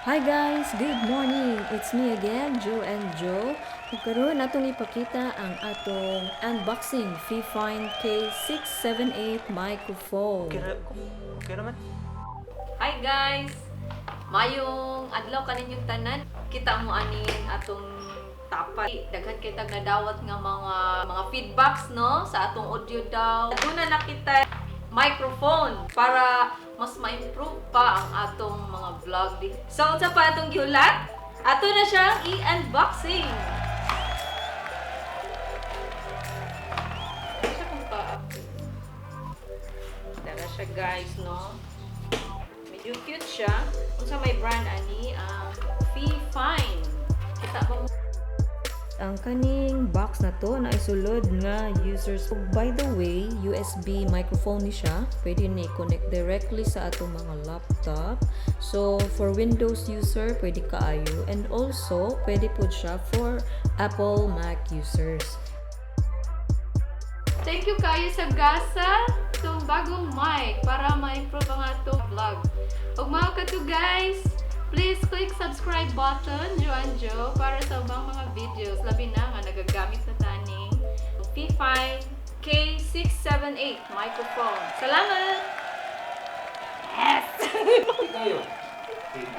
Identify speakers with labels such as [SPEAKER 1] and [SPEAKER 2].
[SPEAKER 1] Hi guys! Good morning! It's me again, Joe and Joe. Karon atong ipakita ang atong unboxing Fifine K678 microphone.
[SPEAKER 2] Okay naman.
[SPEAKER 3] Hi guys! Mayong adlaw kaninyong tanan. Kita mo aning atong tapat. Daghan kay tag nadawat nga mga feedbacks no sa atong audio daw. Aduna na kita microphone para mas ma-improve pa ang atong mga vlog. So sa pa atong giulat, ato na siyang i-unboxing. Siya kung Dara siya guys no. Medyo cute siya. Kung sa may brand ani, Fifine. Kita ba mo?
[SPEAKER 1] Ang kaning box na to na isulod nga users. By the way, USB microphone ni siya. Pwede ni connect directly sa atong mga laptop. So for Windows user, pwede kaayo. And also, pwede po siya for Apple Mac users.
[SPEAKER 3] Thank you kayo sa gasa itong bagong mic para ma-improve ang atong vlog. Ug mga kato guys, please click subscribe button, Joe and Joe, para sa ubang mga videos. Labi na nga nagagamit na taning Fifine K678 microphone. Salamat! Yes!